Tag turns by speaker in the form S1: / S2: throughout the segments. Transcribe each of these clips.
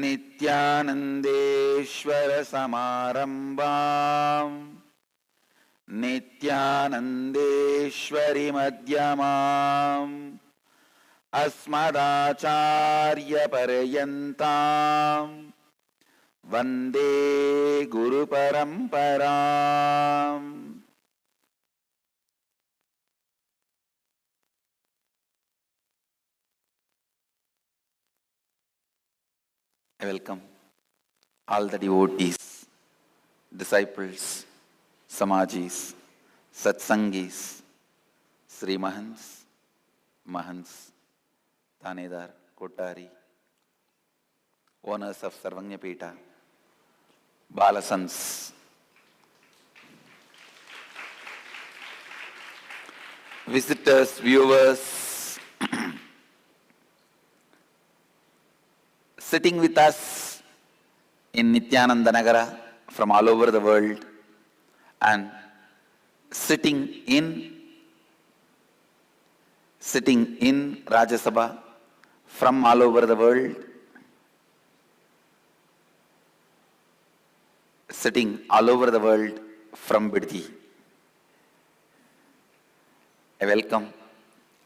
S1: नित्यानंदेश्वर समारंभां नित्यानंदेश्वरी मध्यमाम् अस्मदाचार्य पर्यन्तां Vande Guru परंपराम्. I welcome all the devotees, disciples, Samajis, Satsangis, Sri Mahants, Mahants, Thanedar, Kotari, owners of Sarvanyapeta, Balasans, visitors, viewers, sitting with us in Nithyananda Nagara from all over the world and sitting in Rajya Sabha from all over the world, sitting all over the world from Biddi. I welcome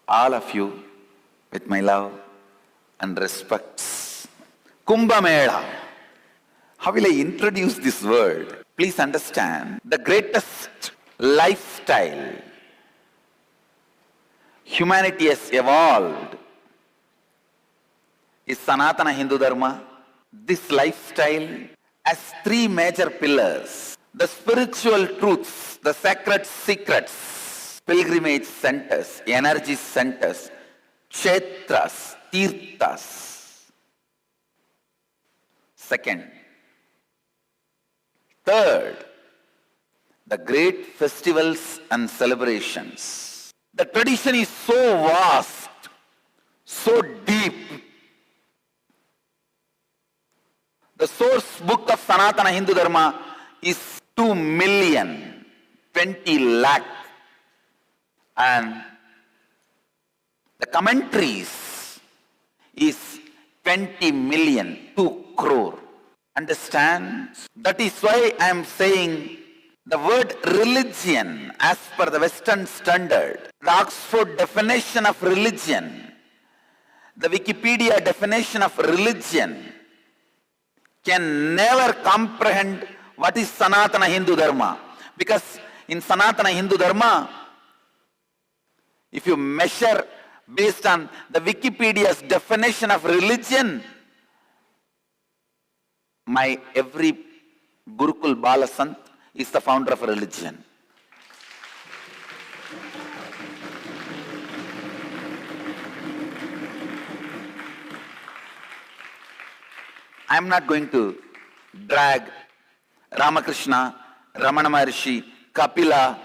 S1: all of you with my love and respects. Kumbh Mela. How will I introduce this word? Please understand, the greatest lifestyle humanity has evolved is Sanatana Hindu Dharma. This lifestyle has three major pillars: the spiritual truths, the sacred secrets, pilgrimage centers, energy centers, kshetras, tirthas. Second. Third, the great festivals and celebrations. The tradition is so vast, so deep. The source book of Sanatana Hindu Dharma is 2,020,000,000 and the commentaries is 20 million, 2 crore. Understand? That is why I am saying the word religion as per the Western standard, the Oxford definition of religion, the Wikipedia definition of religion can never comprehend what is Sanatana Hindu Dharma. Because in Sanatana Hindu Dharma, if you measure based on the Wikipedia's definition of religion, my every Gurukul Balasant is the founder of a religion. I am not going to drag Ramakrishna, Ramana Maharshi, Kapila,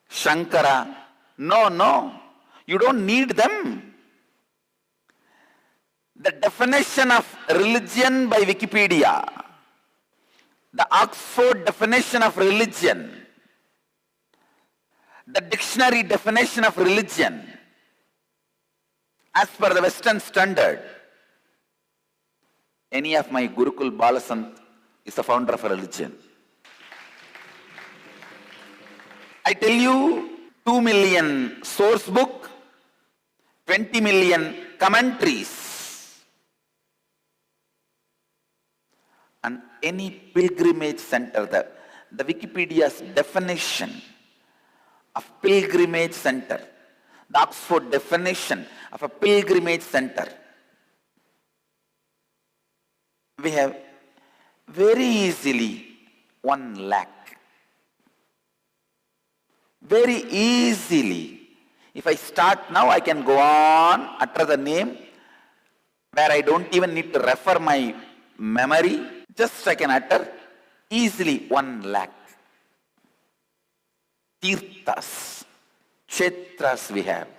S1: Shankara. No, you don't need them. The definition of religion by Wikipedia, the Oxford definition of religion, the dictionary definition of religion, as per the Western standard, any of my Gurukul Balasant is the founder of a religion. I tell you, 2 million source book, 20 million commentaries, and any pilgrimage center, the Wikipedia's definition of pilgrimage center, the Oxford definition of a pilgrimage center, we have very easily 1 lakh. Very easily. If I start now, I can go on, utter the name, where I don't even need to refer my memory. Just I can utter easily 1 lakh. Tirthas, kshetras we have.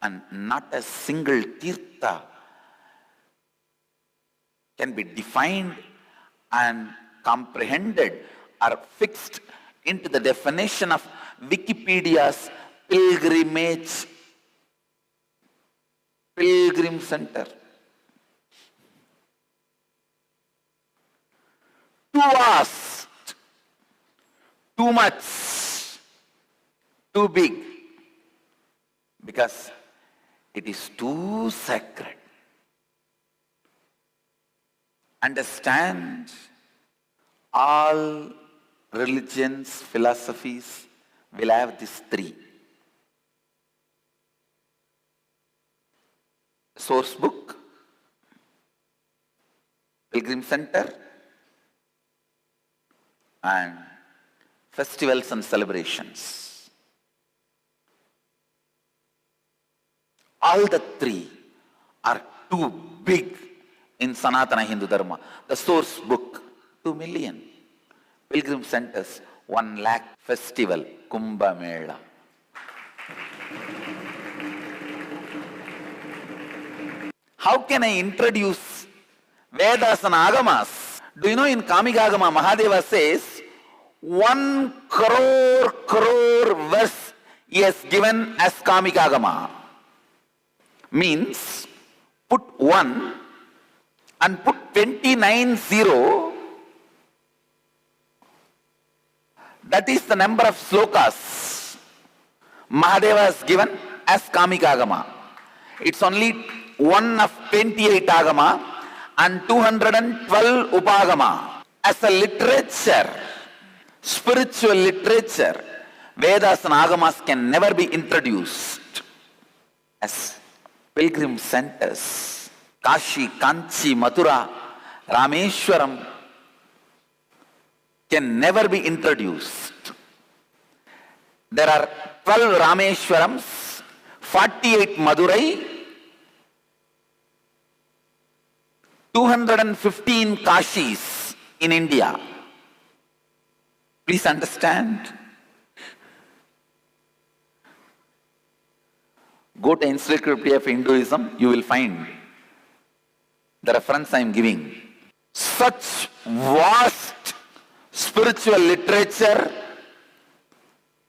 S1: And not a single tirtha can be defined and comprehended or fixed into the definition of Wikipedia's pilgrim center. too vast, too much, too big, because it is too sacred. Understand, all religions, philosophies will have these three. Source book, pilgrim center, and festivals and celebrations. All the three are too big in Sanatana Hindu Dharma. The source book, 2 million. Pilgrim centers, 1 lakh. Festival, Kumbh Mela. How can I introduce Vedas and Agamas? Do you know in Kamika Agama, Mahadeva says, 1 crore verse he has given as Kamika Agama. Means, put 1 and put 29 0. That is the number of slokas Mahadeva has given as Kamika Agama. It's only 1 of 28 Agama and 212 Upagama. As a literature, spiritual literature, Vedas and Agamas can never be introduced as pilgrim centers. Kashi, Kanchi, Mathura, Rameshwaram can never be introduced. There are 12 Rameshwarams, 48 Madurai, 215 Kashis in India. Please understand. Go to Encyclopedia of Hinduism, you will find the reference I am giving. Such vast spiritual literature,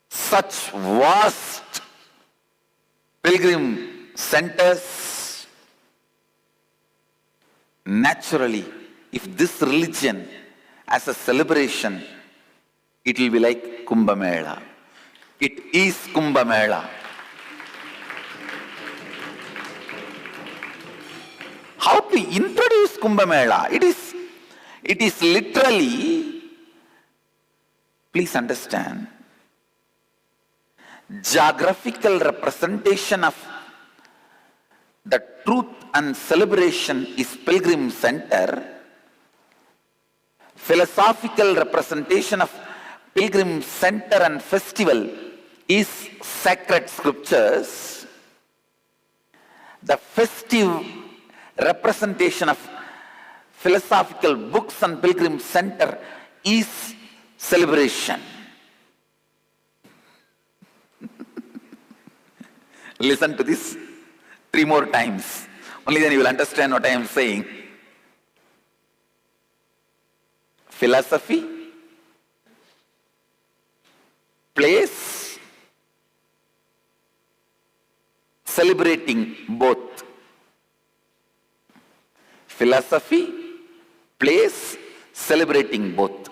S1: such vast pilgrim centers. Naturally, if this religion as a celebration, it will be like Kumbh Mela. It is Kumbh Mela. How to introduce Kumbh Mela? It is literally, please understand, geographical representation of the truth and celebration is pilgrim center. Philosophical representation of pilgrim center and festival is sacred scriptures. The festive representation of philosophical books and pilgrim center is celebration. Listen to this 3 more times. Only then you will understand what I am saying. Philosophy, place, celebrating both. Philosophy, place, celebrating both.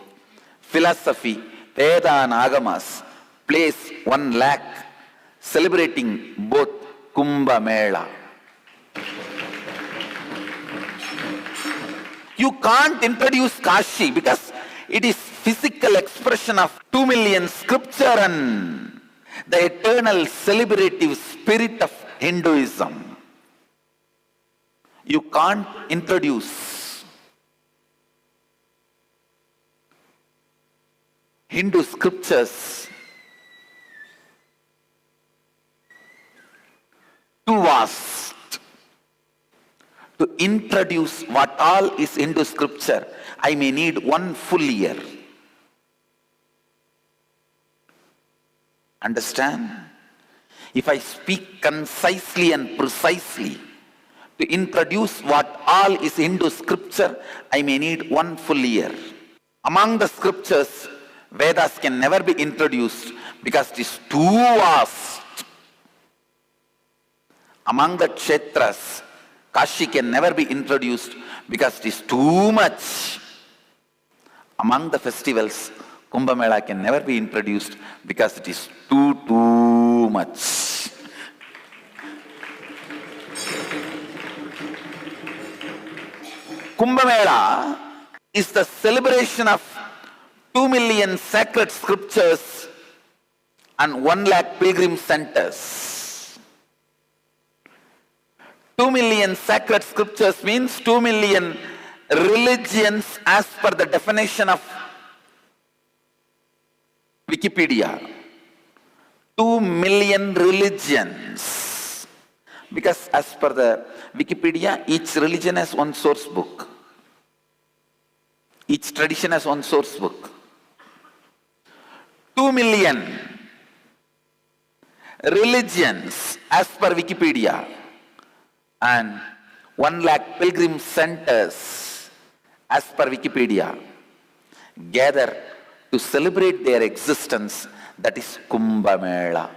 S1: Philosophy, Veda and Agamas, place 1 lakh, celebrating both Kumbh Mela. You can't introduce Kashi because it is physical expression of 2 million scripture and the eternal celebrative spirit of Hinduism. You can't introduce Hindu scriptures too vast. To introduce what all is Hindu scripture, I may need 1 full year. Understand? If I speak concisely and precisely, to introduce what all is Hindu scripture, I may need 1 full year. Among the scriptures, Vedas can never be introduced because it is too vast. Among the Kshetras, Kashi can never be introduced because it is too much. among the festivals, Kumbh Mela can never be introduced because it is too much. Kumbh Mela is the celebration of 2 million sacred scriptures and 1 lakh pilgrim centers. 2 million sacred scriptures means 2 million religions as per the definition of Wikipedia. 2 million religions. Because as per the Wikipedia, each religion has one source book. Each tradition has one source book. 2 million religions as per Wikipedia and 1 lakh pilgrim centers as per Wikipedia gather to celebrate their existence, that is Kumbh Mela.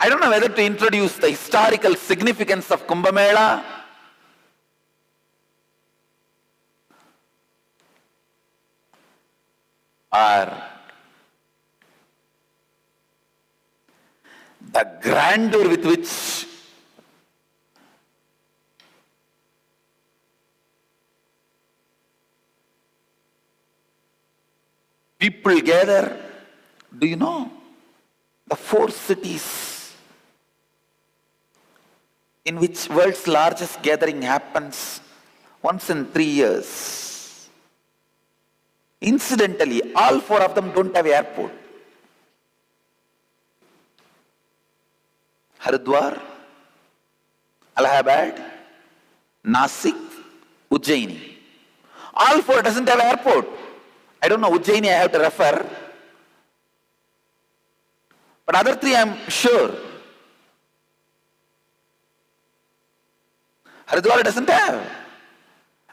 S1: I don't know whether to introduce the historical significance of Kumbh Mela or the grandeur with which people gather. Do you know the 4 cities in which world's largest gathering happens once in 3 years? Incidentally, all 4 of them don't have airport. Haridwar, Allahabad, Nasik, Ujjain. All 4 doesn't have airport. I don't know, Ujjain I have to refer. But other 3 I am sure. Haridwar doesn't have.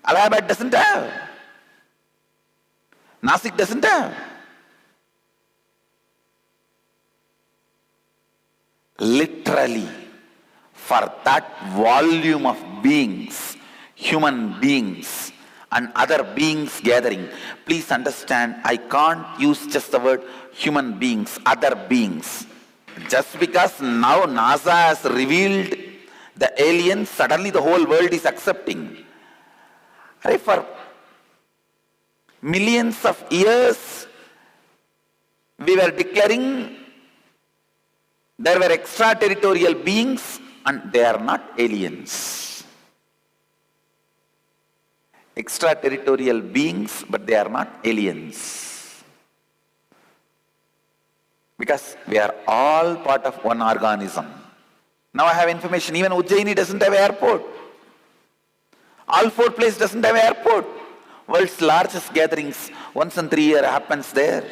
S1: Allahabad doesn't have. Nasik doesn't have. Literally, for that volume of beings, human beings and other beings gathering, please understand, I can't use just the word human beings, other beings. Just because now NASA has revealed the aliens, suddenly the whole world is accepting. For millions of years, we were declaring there were extraterritorial beings and they are not aliens. Extraterritorial beings, but they are not aliens. Because we are all part of one organism. Now I have information, even Ujjaini doesn't have airport. All 4 places doesn't have airport. World's largest gatherings once in 3 years happens there.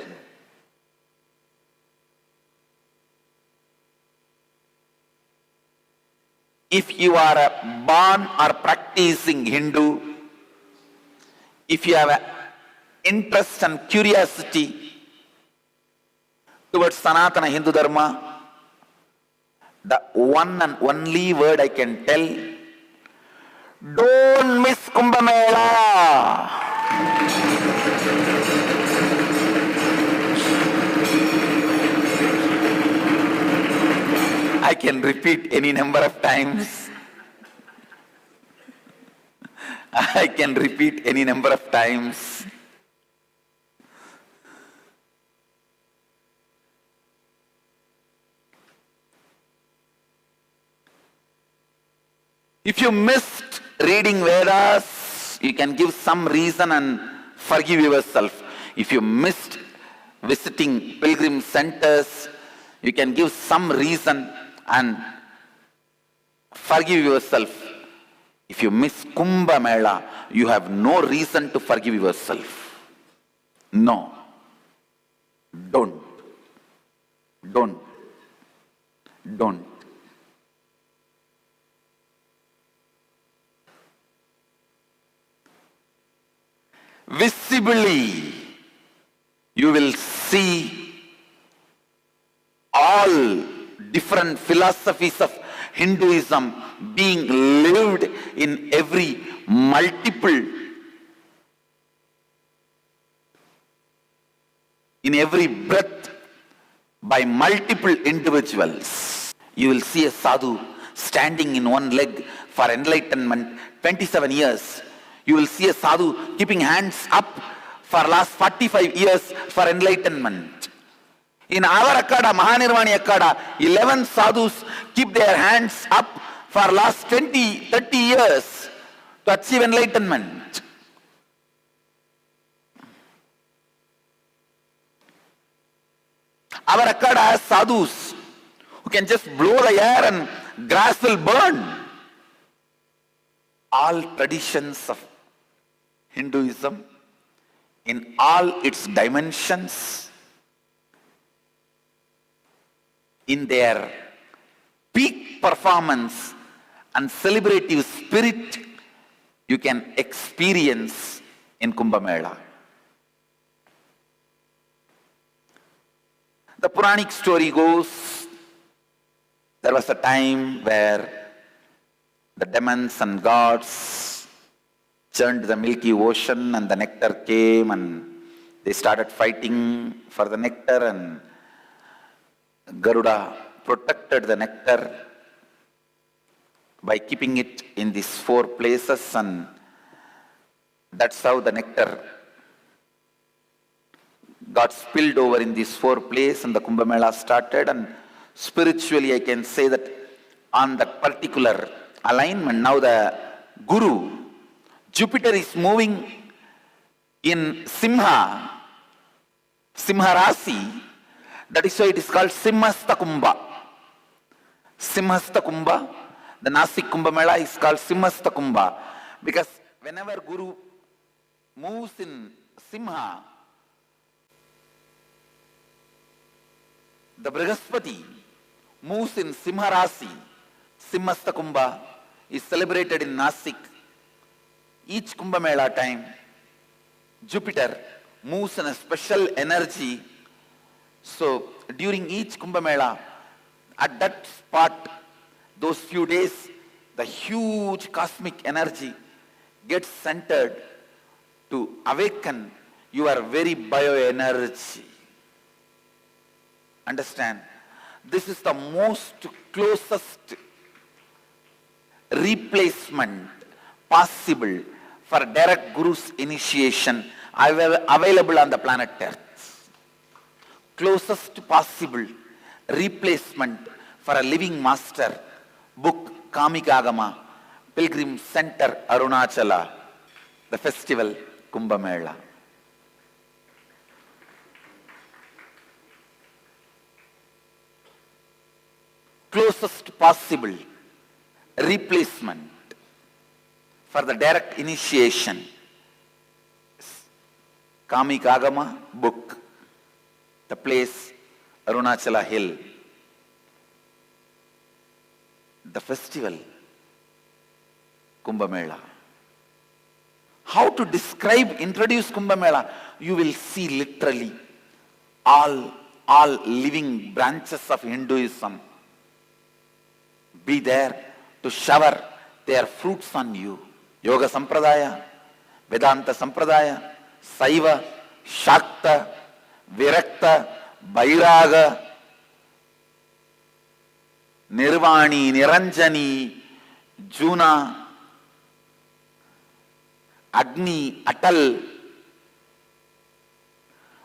S1: If you are a born or practicing Hindu, if you have an interest and curiosity towards Sanatana Hindu Dharma, the one and only word I can tell, don't miss Kumbh Mela. I can repeat any number of times. I can repeat any number of times. If you missed reading Vedas, you can give some reason and forgive yourself. If you missed visiting pilgrim centers, you can give some reason and forgive yourself. If you miss Kumbh Mela, you have no reason to forgive yourself. No. Don't. Don't. Don't. Visibly, you will see all different philosophies of Hinduism being lived in every multiple, in every breath by multiple individuals. You will see a sadhu standing in one leg for enlightenment 27 years. You will see a sadhu keeping hands up for last 45 years for enlightenment. In our Akada, Mahanirvani Akada, 11 sadhus keep their hands up for last 20, 30 years to achieve enlightenment. Our Akada has sadhus who can just blow the air and grass will burn. All traditions of Hinduism, in all its dimensions, in their peak performance and celebrative spirit, you can experience in Kumbh Mela. The Puranic story goes, there was a time where the demons and gods churned the milky ocean and the nectar came and they started fighting for the nectar, and Garuda protected the nectar by keeping it in these 4 places, and that's how the nectar got spilled over in these 4 places and the Kumbh Mela started. And spiritually I can say that on that particular alignment, now the Guru, Jupiter is moving in Simha Rasi. That is why it is called Simhasta Kumbha. Simhasta Kumbha, the Nasik Kumbh Mela is called Simhasta Kumbha, because whenever Guru moves in Simha, the Brihaspati moves in Simha Rasi. Simhasta Kumbha is celebrated in Nasik. Each Kumbh Mela time, Jupiter moves in a special energy. So during each Kumbh Mela, at that spot, those few days, the huge cosmic energy gets centered to awaken your very bioenergy. Understand? This is the most closest replacement possible for direct Guru's initiation available on the planet Earth. Closest possible replacement for a living master. Book Kamikagama, Pilgrim Center Arunachala, the festival Kumbh Mela. Closest possible replacement for the direct initiation. Kamikagama book, the place Arunachala Hill, the festival Kumbh Mela. How to describe, introduce Kumbh Mela? You will see literally all living branches of Hinduism be there to shower their fruits on you. Yoga Sampradaya, Vedanta Sampradaya, Saiva, Shakta, Virakta, Vairaga, Nirvani, Niranjani, Juna, Agni, Atal,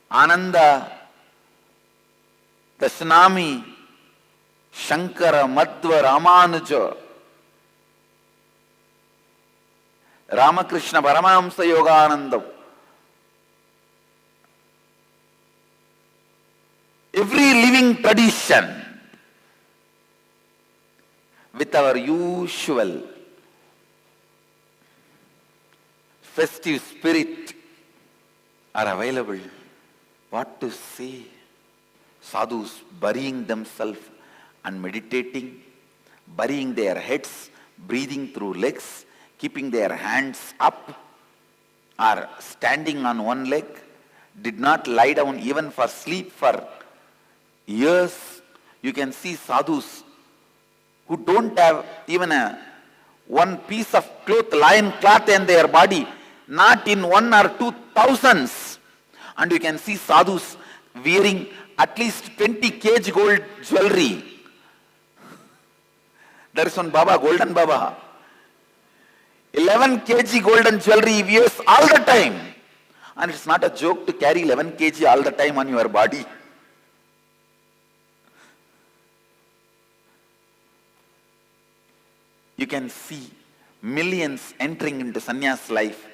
S1: Ananda, Dashanami, Shankara, Madhva, Ramanuja, Ramakrishna, Paramahamsa Yogananda. Every living tradition with our usual festive spirit are available. What to say? Sadhus burying themselves and meditating, burying their heads, breathing through legs, keeping their hands up, or standing on one leg, did not lie down even for sleep for years. You can see sadhus who don't have even one piece of cloth, lion cloth in their body, not in 1 or 2 thousands. And you can see sadhus wearing at least 20 kg gold jewelry. There is one Baba, Golden Baba. 11 kg golden jewelry he wears all the time. And it's not a joke to carry 11 kg all the time on your body. You can see millions entering into sannyas life,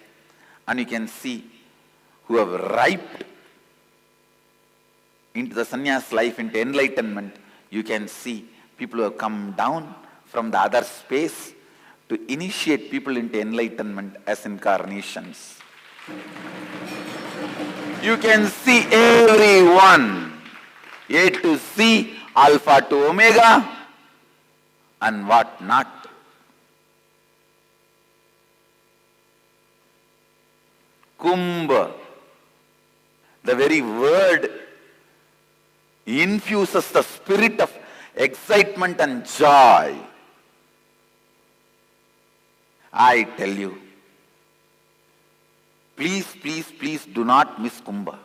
S1: and you can see who have arrived into the sannyas life, into enlightenment. You can see people who have come down from the other space to initiate people into enlightenment as incarnations. You can see everyone, A to C, Alpha to Omega, and what not. Kumbh, the very word infuses the spirit of excitement and joy. I tell you, please, please, please do not miss Kumbh.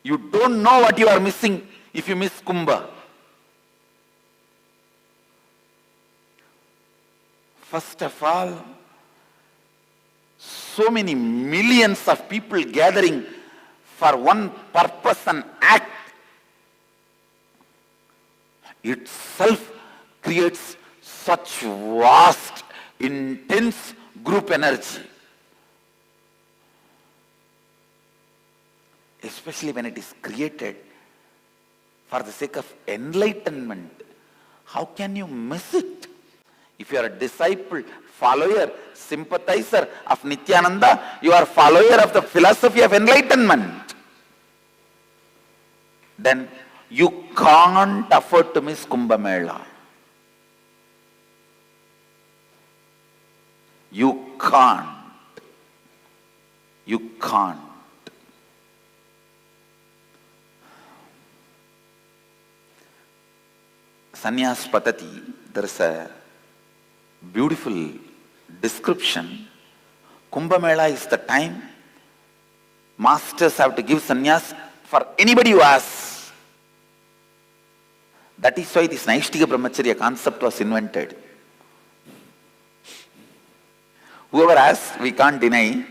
S1: You don't know what you are missing if you miss Kumbh. First of all, so many millions of people gathering for one purpose and act itself creates such vast, intense group energy. Especially when it is created for the sake of enlightenment. How can you miss it? If you are a disciple, follower, sympathizer of Nithyananda, you are a follower of the philosophy of enlightenment. Then you can't afford to miss Kumbh Mela. You can't. You can't. Sannyas Patati, there is a beautiful description. Kumbh Mela is the time masters have to give sannyas for anybody who asks. That is why this Naishtika Brahmacharya concept was invented. Whoever asks, we can't deny.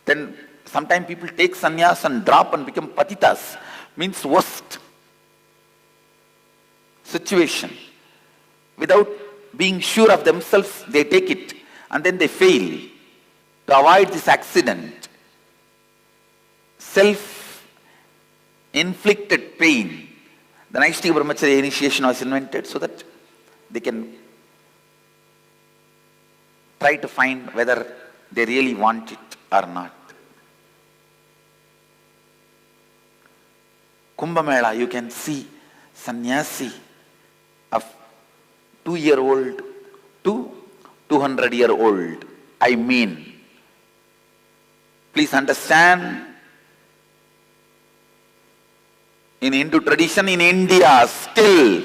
S1: Then sometimes people take sannyas and drop and become patitas, means worst situation. Without being sure of themselves, they take it and then they fail. To avoid this accident, self-inflicted pain, the Naishtika Brahmacharya initiation was invented so that they can try to find whether they really want it or not. Kumbh Mela, you can see sannyasi of 2-year-old to 200-year-old. I mean, please understand, in Hindu tradition in India, still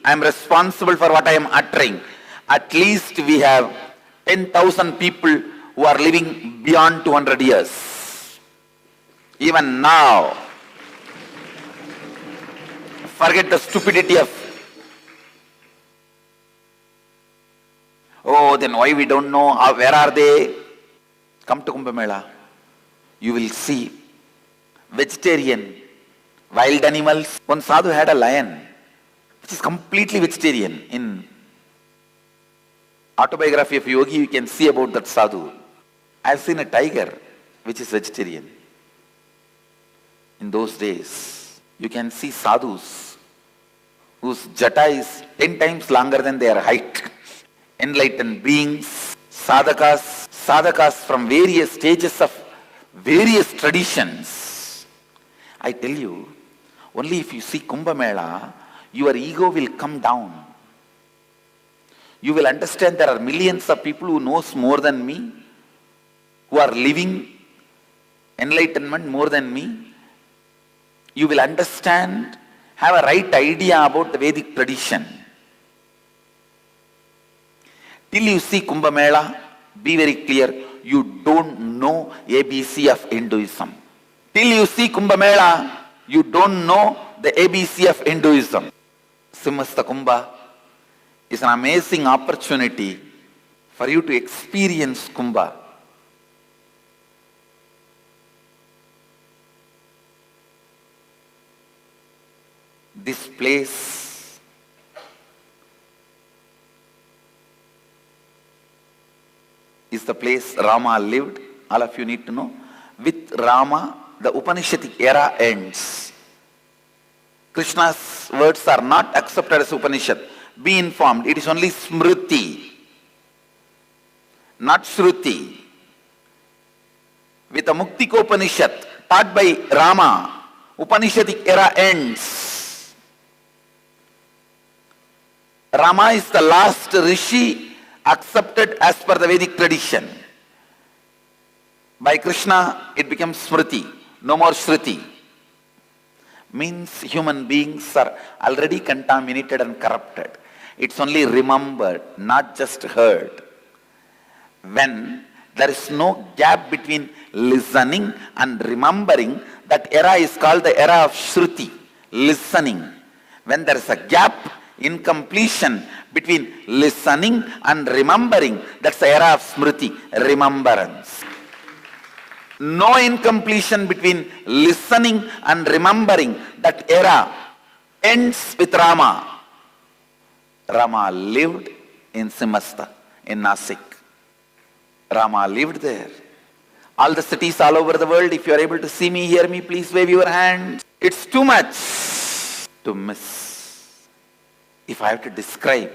S1: I am responsible for what I am uttering. At least we have 10,000 people who are living beyond 200 years. Even now, forget the stupidity of, oh, then why we don't know, where are they? Come to Kumbh Mela. You will see vegetarian, wild animals. One sadhu had a lion, which is completely vegetarian. In autobiography of Yogi, you can see about that sadhu. I have seen a tiger, which is vegetarian. In those days, you can see sadhus whose jata is 10 times longer than their height. Enlightened beings, sadhakas from various stages of various traditions. I tell you, only if you see Kumbh Mela, your ego will come down. You will understand there are millions of people who knows more than me, who are living enlightenment more than me. You will understand, have a right idea about the Vedic tradition. Till you see Kumbh Mela, be very clear, you don't know ABC of Hinduism. Till you see Kumbh Mela, you don't know the ABC of Hinduism. Simhastha Kumbha is an amazing opportunity for you to experience Kumbha. This place is the place Rama lived. All of you need to know. With Rama, the Upanishadic era ends. Krishna's words are not accepted as Upanishad. Be informed, it is only Smriti, not Shruti. With the Muktikopanishad taught by Rama, Upanishadic era ends. Rama is the last Rishi accepted as per the Vedic tradition. By Krishna, it becomes Smriti, no more Shruti. Means human beings are already contaminated and corrupted. It's only remembered, not just heard. When there is no gap between listening and remembering, that era is called the era of Shruti, listening. When there is a gap, incompletion between listening and remembering, that's the era of Smriti, remembrance. No incompletion between listening and remembering, that era ends with Rama. Rama lived in Simhastha, in Nasik. Rama lived there. All the cities all over the world, if you are able to see me, hear me, please wave your hand. It's too much to miss. If I have to describe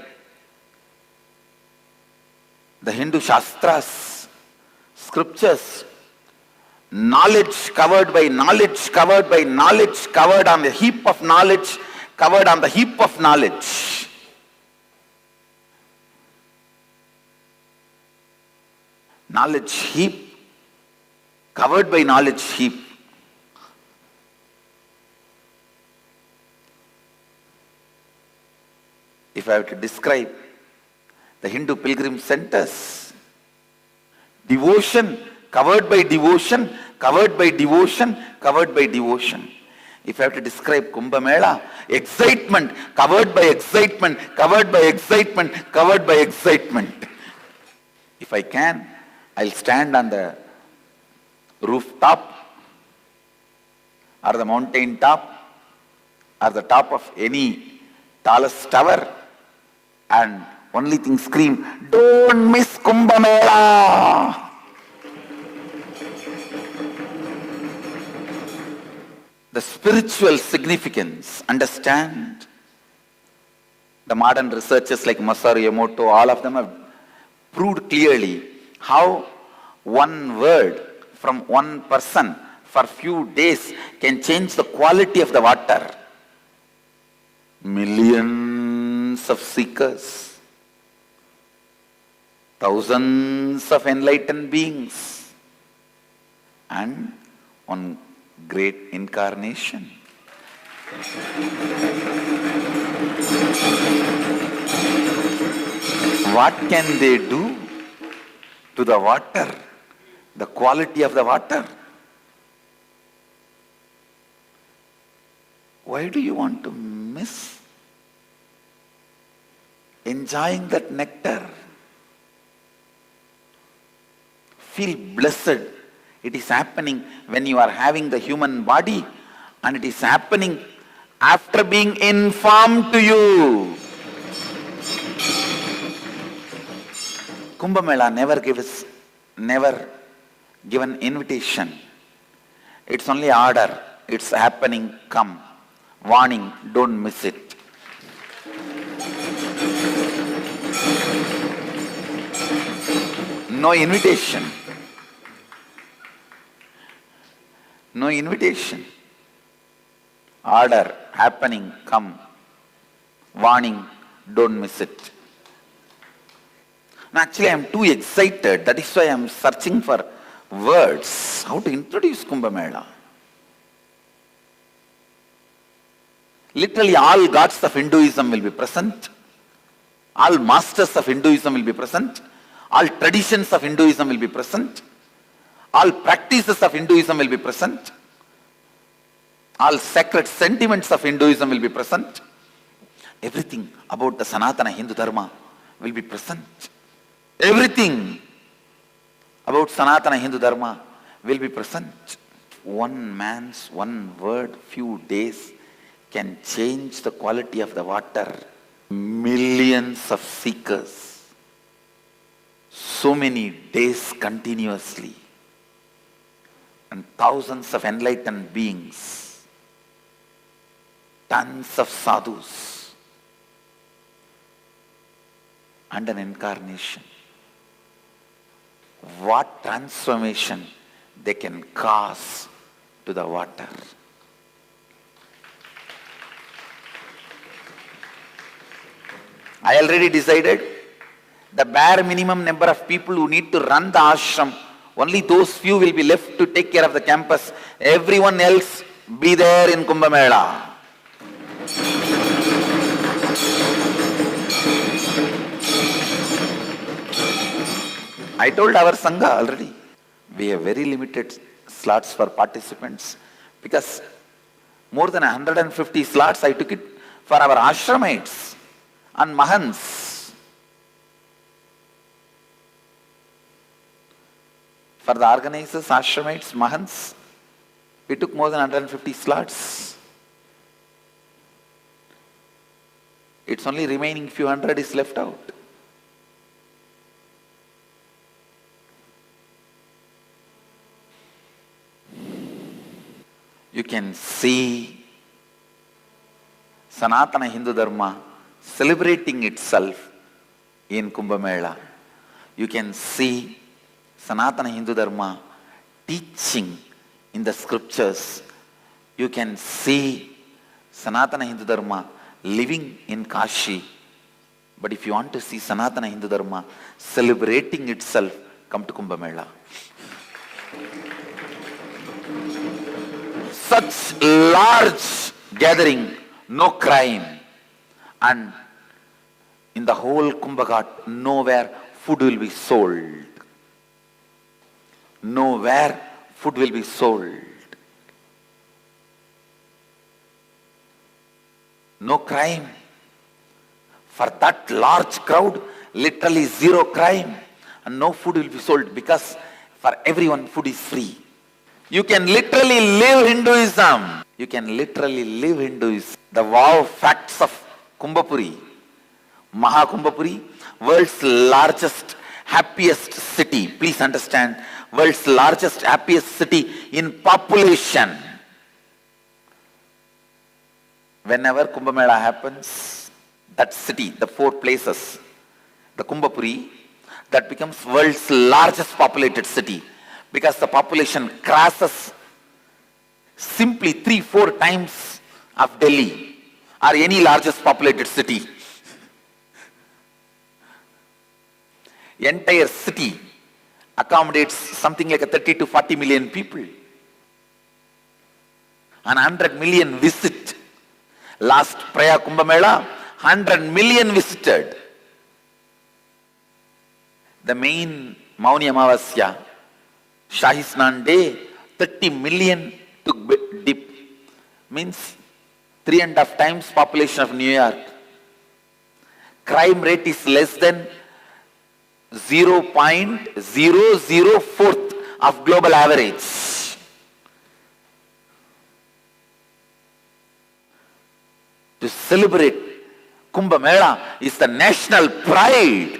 S1: the Hindu Shastras, scriptures, knowledge covered by knowledge, covered by knowledge, covered on the heap of knowledge, covered on the heap of knowledge. Knowledge heap, covered by knowledge heap. If I have to describe the Hindu pilgrim centers, devotion, covered by devotion, covered by devotion, covered by devotion. If I have to describe Kumbh Mela, excitement, covered by excitement, covered by excitement, covered by excitement. If I can, I'll stand on the rooftop or the mountain top or the top of any tallest tower and only thing scream, don't miss Kumbh Mela. The spiritual significance, understand? The modern researchers like Masaru Emoto, all of them have proved clearly how one word from one person for few days can change the quality of the water. Millions of seekers, thousands of enlightened beings, and one great incarnation. What can they do to the water, the quality of the water? Why do you want to miss enjoying that nectar? Feel blessed. It is happening when you are having the human body, and it is happening after being informed to you. Kumbh Mela never given invitation. It's only order. It's happening, come. Warning, don't miss it. No invitation. No invitation. Order, happening, come. Warning, don't miss it. Now, actually, I am too excited. That is why I am searching for words. How to introduce Kumbh Mela. Literally all gods of Hinduism will be present. All masters of Hinduism will be present. All traditions of Hinduism will be present. All practices of Hinduism will be present. All sacred sentiments of Hinduism will be present. Everything about the Sanatana Hindu Dharma will be present. Everything about Sanatana Hindu Dharma will be present. One man's one word, few days, can change the quality of the water. Millions of seekers, so many days continuously, and thousands of enlightened beings, tons of sadhus, and an incarnation. What transformation they can cause to the water. I already decided the bare minimum number of people who need to run the ashram, only those few will be left to take care of the campus. Everyone else be there in Kumbh Mela. I told our Sangha already, we have very limited slots for participants because more than 150 slots I took it for our ashramites and Mahants. For the organizers, ashramites, Mahants, we took more than 150 slots. It's only remaining few hundred is left out. You can see Sanatana Hindu Dharma celebrating itself in Kumbh Mela. You can see Sanatana Hindu Dharma teaching in the scriptures. You can see Sanatana Hindu Dharma living in Kashi. But if you want to see Sanatana Hindu Dharma celebrating itself, come to Kumbh Mela. Such large gathering, no crime. And in the whole Kumbh Ghat, nowhere food will be sold. Nowhere food will be sold. No crime. For that large crowd, literally zero crime. And no food will be sold because for everyone food is free. You can literally live Hinduism. You can literally live Hinduism. The wow facts of Kumbhapuri, Maha Kumbhapuri, world's largest, happiest city. Please understand, world's largest, happiest city in population. Whenever Kumbh Mela happens, that city, the 4 places, the Kumbhapuri, that becomes world's largest populated city because the population crosses simply 3-4 times of Delhi or any largest populated city. Entire city accommodates something like a 30 to 40 million people. And 100 million visit. Last Prayag Kumbh Mela, 100 million visited. The main Mauni Amavasya, Shahi Snan Day, 30 million took dip. Means 3.5 times population of New York. Crime rate is less than 0.004th of global average. To celebrate Kumbh Mela is the national pride.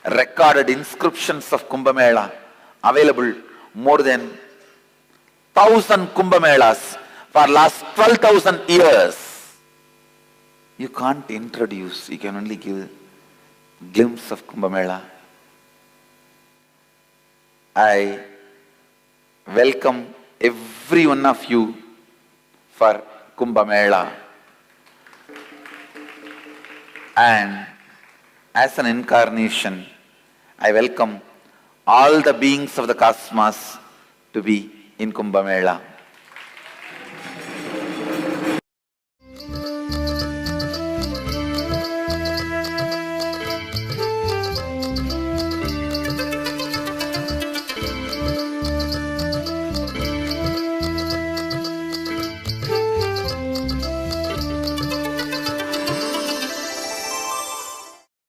S1: Recorded inscriptions of Kumbh Mela available more than 1,000 Kumbh Melas for last 12,000 years. You can't introduce, you can only give a glimpse of Kumbh Mela. I welcome every one of you for Kumbh Mela. And as an incarnation, I welcome all the beings of the cosmos to be in Kumbh Mela.